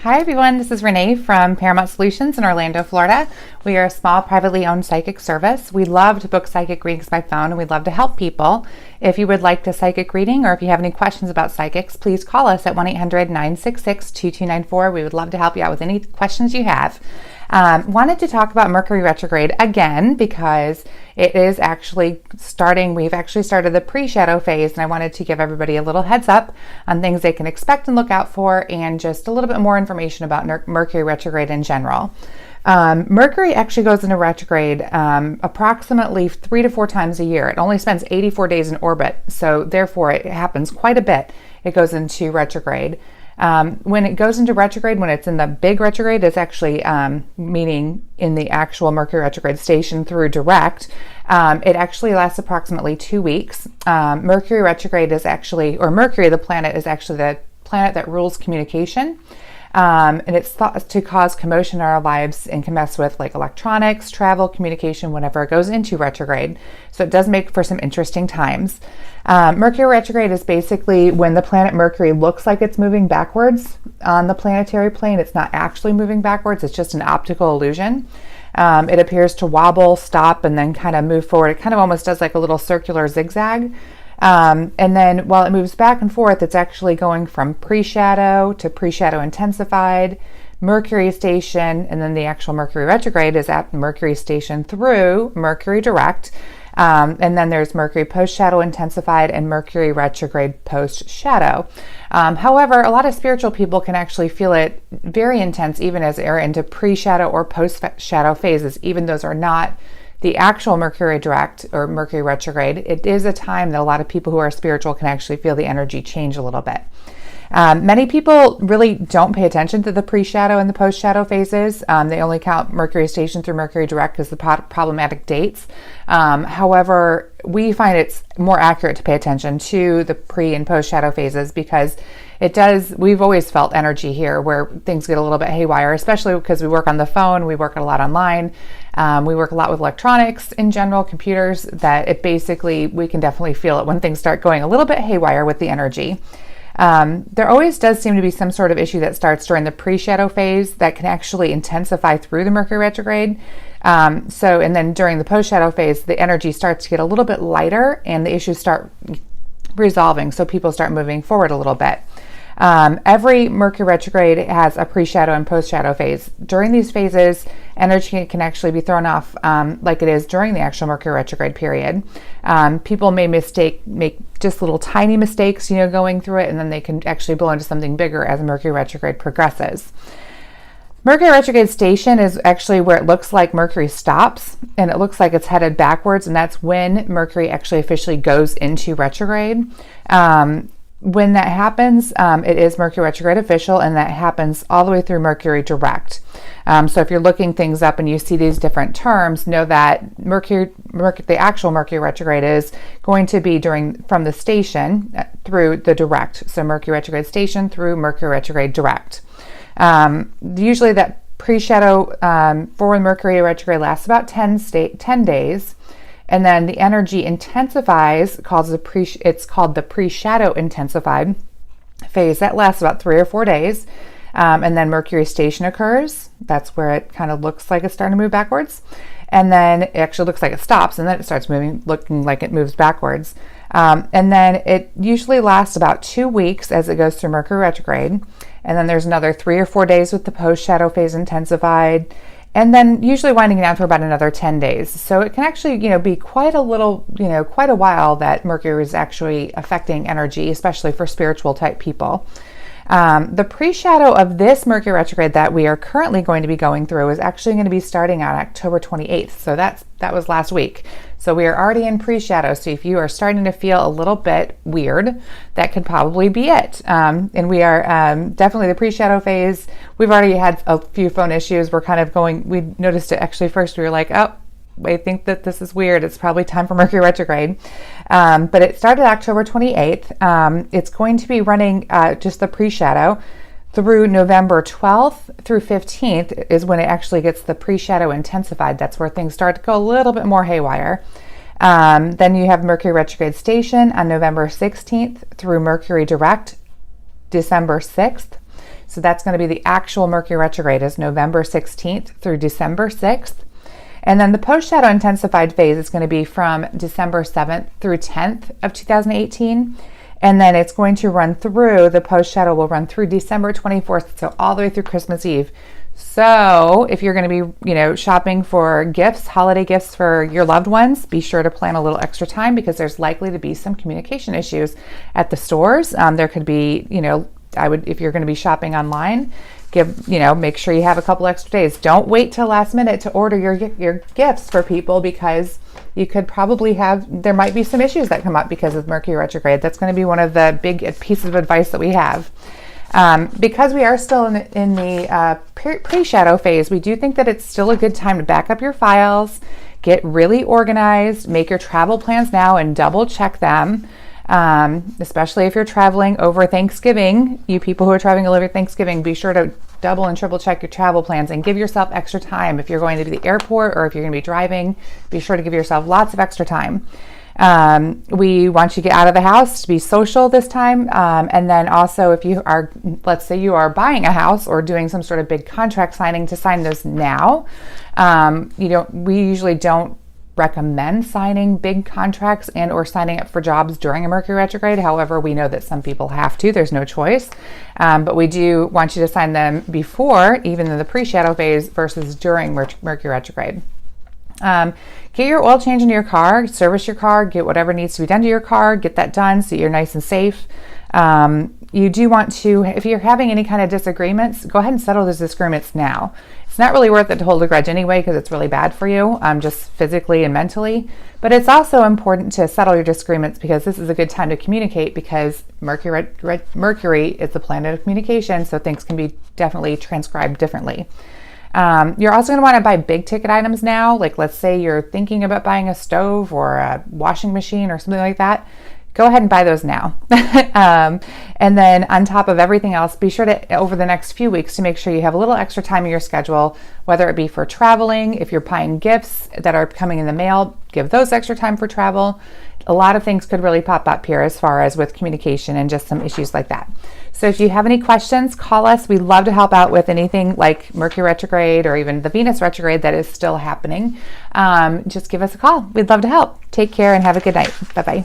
Hi everyone, this is Renee from Paramount Solutions in Orlando, Florida. We are a small privately owned psychic service. We love to book psychic readings by phone and we'd love to help people. If you would like a psychic reading or if you have any questions about psychics, please call us at 1-800-966-2294. We would love to help you out with any questions you have. Wanted to talk about Mercury Retrograde again because it is actually starting. We've actually started the pre-shadow phase, and I wanted to give everybody a little heads up on things they can expect and look out for, and just a little bit more information about Mercury Retrograde in general. Mercury actually goes into retrograde approximately 3 to 4 times a year. It only spends 84 days in orbit, so therefore it happens quite a bit. It goes into retrograde. When it goes into retrograde, when it's in the big retrograde, it's actually meaning in the actual Mercury retrograde station through direct. It actually lasts approximately 2 weeks. Mercury retrograde is actually, or Mercury, the planet, is actually the planet that rules communication. And it's thought to cause commotion in our lives and can mess with like electronics, travel, communication, whenever it goes into retrograde. So it does make for some interesting times. Mercury retrograde is basically when the planet Mercury looks like it's moving backwards on the planetary plane. It's not actually moving backwards. It's just an optical illusion. It appears to wobble, stop, and then kind of move forward. It kind of almost does like a little circular zigzag. And then while it moves back and forth, it's actually going from pre-shadow to pre-shadow intensified, Mercury station, and then the actual Mercury retrograde is at Mercury station through Mercury direct. And then there's Mercury post-shadow intensified and Mercury retrograde post-shadow. However, a lot of spiritual people can actually feel it very intense even as they're into pre-shadow or post-shadow phases, even those are not the actual Mercury direct or Mercury retrograde. It is a time that a lot of people who are spiritual can actually feel the energy change a little bit. Many people really don't pay attention to the pre-shadow and the post-shadow phases. They only count Mercury station through Mercury direct as the problematic dates. However, we find it's more accurate to pay attention to the pre and post-shadow phases because we've always felt energy here where things get a little bit haywire, especially because we work on the phone, we work a lot online, we work a lot with electronics in general, computers, that we can definitely feel it when things start going a little bit haywire with the energy. There always does seem to be some sort of issue that starts during the pre-shadow phase that can actually intensify through the Mercury retrograde. And then during the post-shadow phase, the energy starts to get a little bit lighter and the issues start resolving. So people start moving forward a little bit. Every Mercury retrograde has a pre-shadow and post-shadow phase. During these phases, energy can actually be thrown off like it is during the actual Mercury retrograde period. People may make just little tiny mistakes, going through it, and then they can actually blow into something bigger as Mercury retrograde progresses. Mercury retrograde station is actually where it looks like Mercury stops and it looks like it's headed backwards, and that's when Mercury actually officially goes into retrograde. When that happens, it is Mercury retrograde official, and that happens all the way through Mercury direct. So if you're looking things up and you see these different terms, know that the actual Mercury retrograde is going to be from the station through the direct. So Mercury retrograde station through Mercury retrograde direct. Usually that pre-shadow for Mercury retrograde lasts about 10 days. And then the energy intensifies, it's called the pre-shadow intensified phase. That lasts about 3 or 4 days. And then Mercury station occurs. That's where it kind of looks like it's starting to move backwards. And then it actually looks like it stops, and then it starts looking like it moves backwards. And then it usually lasts about 2 weeks as it goes through Mercury retrograde. And then there's another 3 or 4 days with the post-shadow phase intensified. And then usually winding down for about another 10 days. So it can actually, be quite a while that Mercury is actually affecting energy, especially for spiritual type people. The pre-shadow of this Mercury retrograde that we are currently going to be going through is actually going to be starting on October 28th. So that was last week. So we are already in pre-shadow. So if you are starting to feel a little bit weird, that could probably be it. And we are definitely the pre-shadow phase. We've already had a few phone issues. We noticed it actually first. We were like, oh, I think that this is weird. It's probably time for Mercury retrograde. But it started October 28th. It's going to be running just the pre-shadow through November 12th through 15th is when it actually gets the pre-shadow intensified. That's where things start to go a little bit more haywire. Then you have Mercury retrograde station on November 16th through Mercury direct December 6th. So that's going to be the actual Mercury retrograde, is November 16th through December 6th. And then the post-shadow intensified phase is going to be from December 7th through 10th of 2018. And then it's going to run through, the post-shadow will run through December 24th, so all the way through Christmas Eve. So if you're going to be, shopping for gifts, holiday gifts for your loved ones, be sure to plan a little extra time, because there's likely to be some communication issues at the stores. There could be, if you're going to be shopping online, make sure you have a couple extra days. Don't wait till last minute to order your gifts for people, because you could probably there might be some issues that come up because of Mercury retrograde. That's going to be one of the big pieces of advice that we have. Because we are still in the pre-shadow phase, we do think that it's still a good time to back up your files, get really organized, make your travel plans now and double check them. Especially if you're traveling over Thanksgiving. You people who are traveling over Thanksgiving, be sure to double and triple check your travel plans and give yourself extra time. If you're going to the airport or if you're going to be driving, be sure to give yourself lots of extra time. We want you to get out of the house, to be social this time. And then also, if you are, let's say you are buying a house or doing some sort of big contract signing, to sign those now. We usually don't recommend signing big contracts and or signing up for jobs during a Mercury retrograde. However, we know that some people have to. There's no choice. But we do want you to sign them before, even in the pre-shadow phase, versus during Mercury retrograde. Get your oil change into your car, service your car, get whatever needs to be done to your car, get that done so you're nice and safe. You do want to, if you're having any kind of disagreements, go ahead and settle those disagreements now. It's not really worth it to hold a grudge anyway, because it's really bad for you, just physically and mentally. But it's also important to settle your disagreements, because this is a good time to communicate, because Mercury is the planet of communication, so things can be definitely transcribed differently. You're also going to want to buy big ticket items now. Like, let's say you're thinking about buying a stove or a washing machine or something like that. Go ahead and buy those now. And then on top of everything else, be sure to, over the next few weeks, to make sure you have a little extra time in your schedule, whether it be for traveling. If you're buying gifts that are coming in the mail, give those extra time for travel. A lot of things could really pop up here as far as with communication and just some issues like that. So if you have any questions, call us. We'd love to help out with anything like Mercury retrograde or even the Venus retrograde that is still happening. Just give us a call. We'd love to help. Take care and have a good night. Bye-bye.